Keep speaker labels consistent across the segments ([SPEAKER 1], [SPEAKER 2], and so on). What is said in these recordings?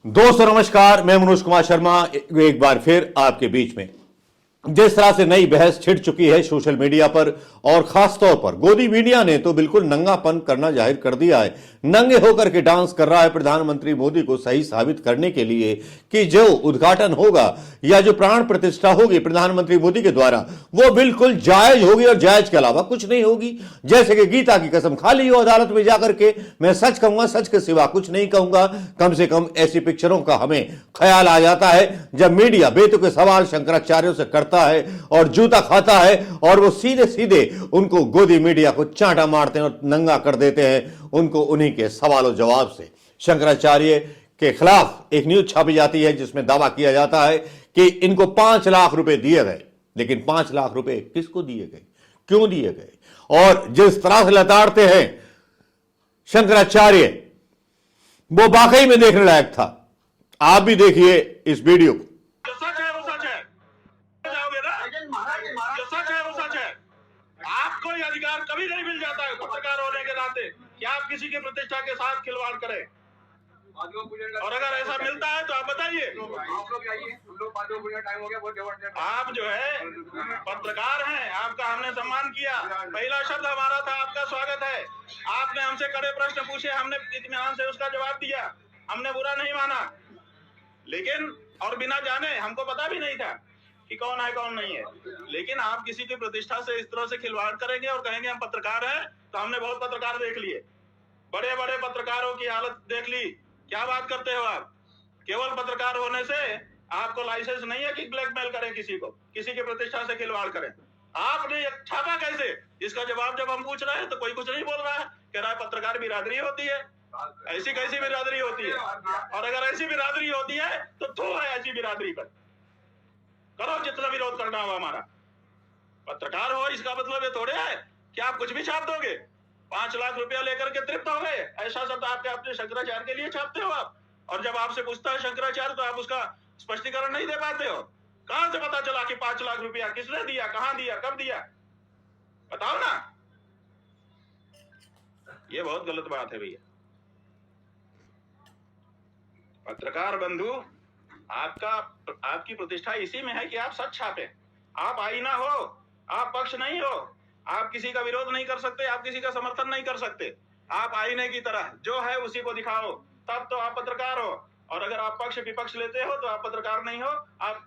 [SPEAKER 1] दोस्तों नमस्कार, मैं मनोज कुमार शर्मा एक बार फिर आपके बीच में। जिस तरह से नई बहस छिड़ चुकी है सोशल मीडिया पर और खास तौर पर गोदी मीडिया ने तो बिल्कुल नंगापन करना जाहिर कर दिया है। नंगे होकर के डांस कर रहा है प्रधानमंत्री मोदी को सही साबित करने के लिए कि जो उद्घाटन होगा या जो प्राण प्रतिष्ठा होगी प्रधानमंत्री मोदी के द्वारा वो बिल्कुल जायज होगी और जायज के अलावा कुछ नहीं होगी। जैसे कि गीता की कसम खा ली हो अदालत में जाकर के, मैं सच कहूंगा, सच के सिवा कुछ नहीं कहूंगा। कम से कम ऐसी पिक्चरों का हमें ख्याल आ जाता है जब मीडिया बेतुके सवाल शंकराचार्यों से करता है और जूता खाता है और वो सीधे सीधे उनको गोदी मीडिया को चांटा मारते हैं और नंगा कर देते हैं उनको उन्हीं के सवालों जवाब से। शंकराचार्य के खिलाफ एक न्यूज छापी जाती है जिसमें दावा किया जाता है कि इनको 5 लाख रुपए दिए गए, लेकिन 5 लाख रुपए किसको दिए गए, क्यों दिए गए और जिस तरह से लताड़ते हैं शंकराचार्य वो वाकई में देखने लायक था। आप भी देखिए इस वीडियो को।
[SPEAKER 2] आपको ये अधिकार कभी नहीं मिल जाता है पत्रकार होने के नाते कि आप किसी की प्रतिष्ठा के साथ खिलवाड़ करें, और अगर ऐसा मिलता है तो आप बताइए। आप जो है पत्रकार हैं, आपका हमने सम्मान किया, पहला शब्द हमारा था आपका स्वागत है। आपने हमसे कड़े प्रश्न पूछे, हमने इत्मीनान से उसका जवाब दिया, हमने बुरा नहीं माना। लेकिन और बिना जाने, हमको पता भी नहीं था कि कौन है कौन नहीं है, लेकिन आप किसी की प्रतिष्ठा से इस तरह से खिलवाड़ करेंगे और कहेंगे हम पत्रकार हैं। तो हमने बहुत पत्रकार देख लिए, बड़े बड़े पत्रकारों की हालत देख ली। क्या बात करते हो आप? केवल पत्रकार होने से आपको लाइसेंस नहीं है कि ब्लैकमेल करें किसी को, किसी की प्रतिष्ठा से खिलवाड़ करें। आपने छापा कैसे? इसका जवाब जब हम पूछ रहे हैं तो कोई कुछ नहीं बोल रहा है, कह रहा है पत्रकार बिरादरी होती है। ऐसी कैसी बिरादरी होती है? और अगर ऐसी बिरादरी होती है तो थू है ऐसी बिरादरी पर। करो जितना विरोध करना हो हमारा। पत्रकार हो इसका मतलब ये थोड़े है कि आप कुछ भी छाप दोगे। 5 लाख रुपया लेकर के तृप्त हो गए, ऐसा शब्द आपके अपने शंकराचार्य के लिए छापते हो आप। और जब आपसे पूछता है शंकराचार्य तो आप उसका स्पष्टीकरण नहीं दे पाते हो। कहां से पता चला कि 5 लाख रुपया किसने दिया, कहां दिया, कब दिया? बताओ ना। ये बहुत गलत बात है भैया। पत्रकार बंधु, आपकी प्रतिष्ठा इसी में है कि आप सच छापें। आप आईना हो, आप पक्ष नहीं हो, आप किसी का विरोध नहीं कर सकते, आप किसी का समर्थन नहीं कर सकते। आप आईने की तरह जो है उसी को दिखाओ, तब तो आप पत्रकार हो। और अगर आप पक्ष विपक्ष लेते हो तो आप पत्रकार नहीं हो, आप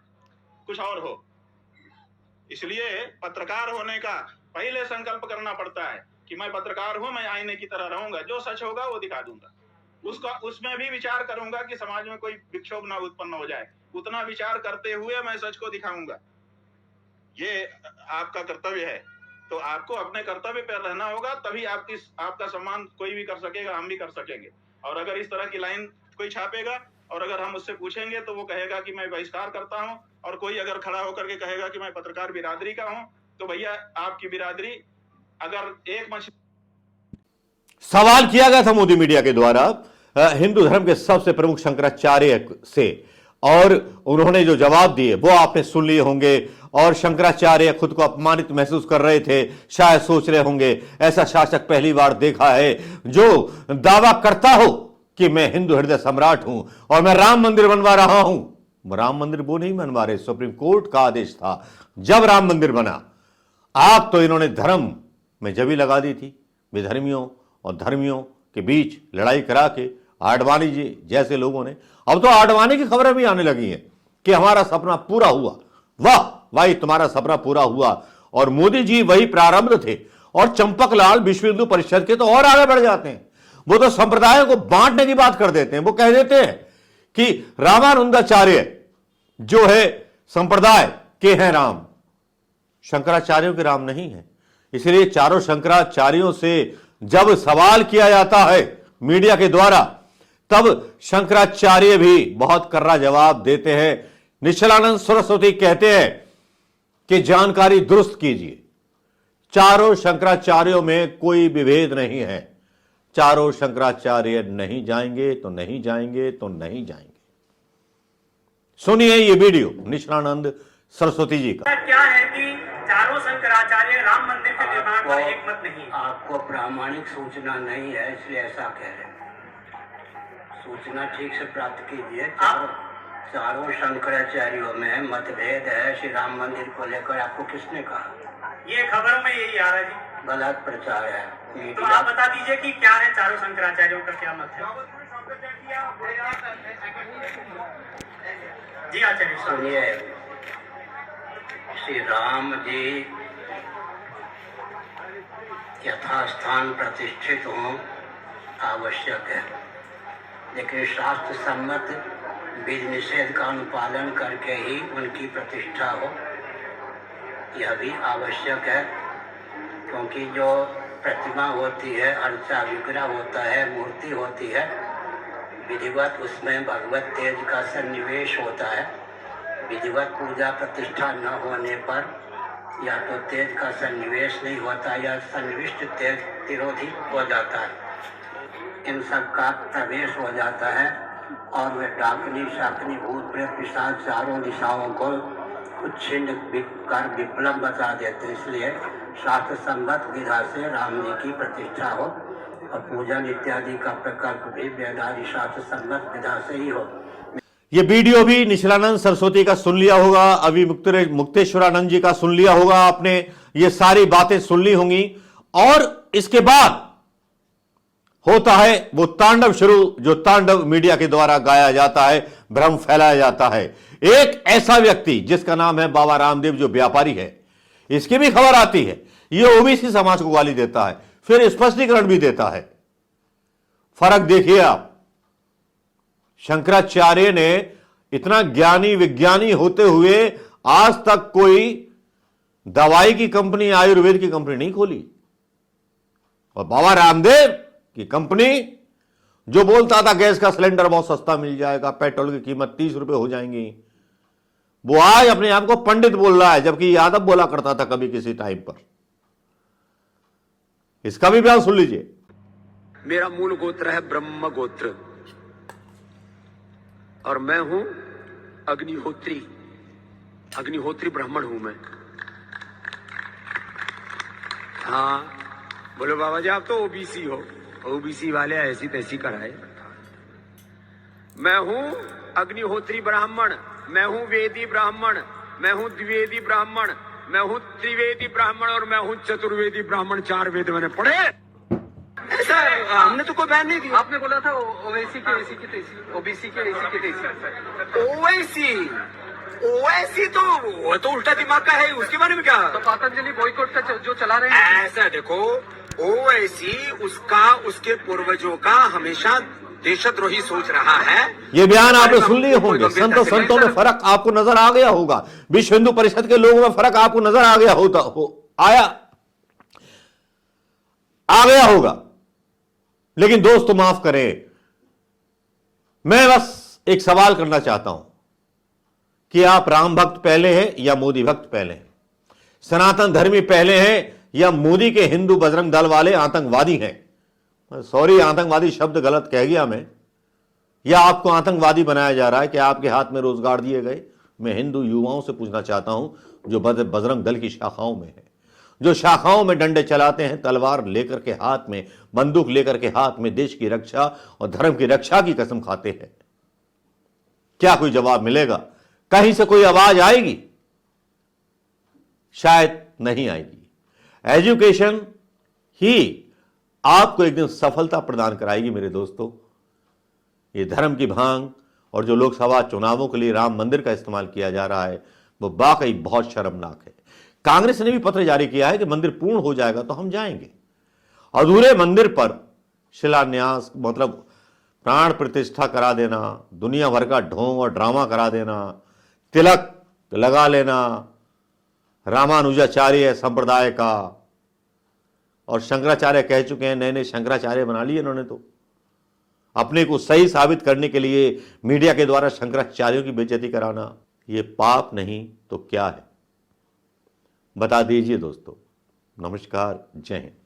[SPEAKER 2] कुछ और हो। इसलिए पत्रकार होने का पहले संकल्प करना पड़ता है कि मैं पत्रकार हूं, मैं आईने की तरह रहूंगा, जो सच होगा वो दिखा दूंगा। उसमें भी विचार करूंगा कि समाज में कोई विक्षोभ ना उत्पन्न हो जाए, उतना विचार करते हुए मैं सच को दिखाऊंगा। ये आपका कर्तव्य है। तो आपको अपने कर्तव्य पर रहना होगा, तभी आपका सम्मान कोई भी कर सकेगा, हम भी कर सकेंगे। और अगर इस तरह की लाइन कोई छापेगा और अगर हम उससे पूछेंगे तो वो कहेगा कि मैं बहिष्कार करता हूं, और कोई अगर खड़ा होकर के कहेगा कि मैं पत्रकार बिरादरी का हूं, तो भैया आपकी बिरादरी अगर एक
[SPEAKER 1] सवाल किया गया था मोदी मीडिया के द्वारा हिंदू धर्म के सबसे प्रमुख शंकराचार्य से, और उन्होंने जो जवाब दिए वो आपने सुन लिए होंगे। और शंकराचार्य खुद को अपमानित महसूस कर रहे थे, शायद सोच रहे होंगे ऐसा शासक पहली बार देखा है जो दावा करता हो कि मैं हिंदू हृदय सम्राट हूं और मैं राम मंदिर बनवा रहा हूं। राम मंदिर वो नहीं बनवा रहे, सुप्रीम कोर्ट का आदेश था जब राम मंदिर बना। आग तो इन्होंने धर्म में जभी लगा दी थी, विधर्मियों और धर्मियों के बीच लड़ाई करा के आडवाणी जी जैसे लोगों ने। अब तो आडवाणी की खबरें भी आने लगी हैं कि हमारा सपना पूरा हुआ। वाह भाई, तुम्हारा सपना पूरा हुआ। और मोदी जी वही प्रारंभ थे, और चंपक लाल विश्व हिंदू परिषद के तो और आगे बढ़ जाते हैं। वो तो संप्रदायों को बांटने की बात कर देते हैं। वो कह देते हैं कि रामानंदाचार्य जो है संप्रदाय के हैं राम, शंकराचार्यों के राम नहीं है। इसलिए चारों शंकराचार्यों से जब सवाल किया जाता है मीडिया के द्वारा, तब शंकराचार्य भी बहुत कर्रा जवाब देते हैं। निश्चलानंद सरस्वती कहते हैं कि जानकारी दुरुस्त कीजिए। चारों शंकराचार्यों में कोई विभेद नहीं है। चारों शंकराचार्य नहीं जाएंगे तो नहीं जाएंगे तो नहीं जाएंगे। सुनिए ये वीडियो निश्चलानंद सरस्वती जी का।
[SPEAKER 3] क्या है कि चारों शंकराचार्य राम मंदिर के निर्माण पर एकमत नहीं है।
[SPEAKER 4] आपको प्रामाणिक सूचना नहीं है, इसलिए ऐसा कह रहे हैं। सूचना ठीक से प्राप्त कीजिए। चारों शंकराचार्यों में मतभेद है श्री राम मंदिर को लेकर, आपको किसने कहा?
[SPEAKER 3] ये खबरों में यही आ रहा है जी।
[SPEAKER 4] गलत प्रचार है।
[SPEAKER 3] तो आप बता दीजिए कि क्या है, चारों शंकराचार्यों का क्या मत है? जी आचार्य साहब।
[SPEAKER 4] सुनिए, श्री राम जी यथास्थान प्रतिष्ठित हों आवश्यक है, लेकिन शास्त्र सम्मत विधि निषेध का अनुपालन करके ही उनकी प्रतिष्ठा हो, यह भी आवश्यक है। क्योंकि जो प्रतिमा होती है, अर्चा विग्रह होता है, मूर्ति होती है, विधिवत उसमें भगवत तेज का सन्निवेश होता है। विधिवत पूजा प्रतिष्ठा न होने पर या तो तेज का सन्निवेश नहीं होता या सन्निविष्ट तेज तिरोधी हो जाता है, इन सब का प्रवेश हो जाता है और वे डाकनी शाकनी भूत प्रेत पिशाच चारों दिशाओं को उच्छिन्न कर विप्लव बचा देते। इसलिए शास्त्र सम्मत विधा से राम जी की प्रतिष्ठा हो और पूजन इत्यादि का प्रकल्प भी वेदादि शास्त्र सम्मत विधा से ही हो।
[SPEAKER 1] ये वीडियो भी निशिलानंद सरस्वती का सुन लिया होगा, अभी मुक्तेश्वरानंद जी का सुन लिया होगा आपने, ये सारी बातें सुन ली होंगी। और इसके बाद होता है वो तांडव शुरू, जो तांडव मीडिया के द्वारा गाया जाता है, भ्रम फैलाया जाता है। एक ऐसा व्यक्ति जिसका नाम है बाबा रामदेव, जो व्यापारी है, इसकी भी खबर आती है, ये ओबीसी समाज को गाली देता है, फिर स्पष्टीकरण भी देता है। फर्क देखिए आप, शंकराचार्य ने इतना ज्ञानी विज्ञानी होते हुए आज तक कोई दवाई की कंपनी, आयुर्वेद की कंपनी नहीं खोली, और बाबा रामदेव की कंपनी जो बोलता था गैस का सिलेंडर बहुत सस्ता मिल जाएगा, पेट्रोल की कीमत 30 रुपए हो जाएंगी, वो आज अपने आप को पंडित बोल रहा है, जबकि यादव बोला करता था कभी किसी टाइम पर। इसका भी बयान सुन लीजिए।
[SPEAKER 5] मेरा मूल गोत्र है ब्रह्म गोत्र और मैं हूं अग्निहोत्री, अग्निहोत्री ब्राह्मण हूं मैं। हाँ बोलो बाबा जी, आप तो ओबीसी हो, ओबीसी वाले ऐसी तैसी कराए। मैं हूं अग्निहोत्री ब्राह्मण, मैं हूं वेदी ब्राह्मण, मैं हूं द्विवेदी ब्राह्मण, मैं हूं त्रिवेदी ब्राह्मण और मैं हूं चतुर्वेदी ब्राह्मण। 4 वेद मैंने पढ़े। ऐसा हमने तो कोई बैन नहीं दिया।
[SPEAKER 6] आपने बोला था ओवैसी के एसी की तेसी, ओबीसी के एसी की तेसी।
[SPEAKER 5] ओवैसी ओवैसी तो वो तो उल्टा दिमाग का है, उसके बारे में क्या?
[SPEAKER 6] तो पतंजलि बॉयकॉट का जो चला रहे हैं,
[SPEAKER 5] ऐसा देखो, ओवैसी उसका उसके पूर्वजों का हमेशा देशद्रोही सोच रहा है।
[SPEAKER 1] ये बयान आपने सुन लिए होंगे। संतों में फर्क आपको नजर आ गया होगा, विश्व हिंदू परिषद के लोगों में फर्क आपको नजर आ गया होगा। लेकिन दोस्तों माफ करें, मैं बस एक सवाल करना चाहता हूं कि आप राम भक्त पहले हैं या मोदी भक्त पहले हैं? सनातन धर्मी पहले हैं या मोदी के हिंदू बजरंग दल वाले आतंकवादी हैं? सॉरी, आतंकवादी शब्द गलत कह गया मैं। या आपको आतंकवादी बनाया जा रहा है कि आपके हाथ में रोजगार दिए गए? मैं हिंदू युवाओं से पूछना चाहता हूं जो बजरंग दल की शाखाओं में है, जो शाखाओं में डंडे चलाते हैं, तलवार लेकर के हाथ में, बंदूक लेकर के हाथ में, देश की रक्षा और धर्म की रक्षा की कसम खाते हैं। क्या कोई जवाब मिलेगा? कहीं से कोई आवाज आएगी? शायद नहीं आएगी। एजुकेशन ही आपको एक दिन सफलता प्रदान कराएगी मेरे दोस्तों। ये धर्म की भांग और जो लोकसभा चुनावों के लिए राम मंदिर का इस्तेमाल किया जा रहा है, वो वाकई बहुत शर्मनाक है। कांग्रेस ने भी पत्र जारी किया है कि मंदिर पूर्ण हो जाएगा तो हम जाएंगे। अधूरे मंदिर पर शिलान्यास मतलब प्राण प्रतिष्ठा करा देना, दुनिया भर का ढोंग और ड्रामा करा देना, तिलक लगा लेना रामानुजाचार्य संप्रदाय का, और शंकराचार्य कह चुके हैं, नए नए शंकराचार्य बना लिए इन्होंने। तो अपने को सही साबित करने के लिए मीडिया के द्वारा शंकराचार्यों की बेइज्जती कराना, ये पाप नहीं तो क्या है? बता दीजिए दोस्तों। नमस्कार, जय हिंद।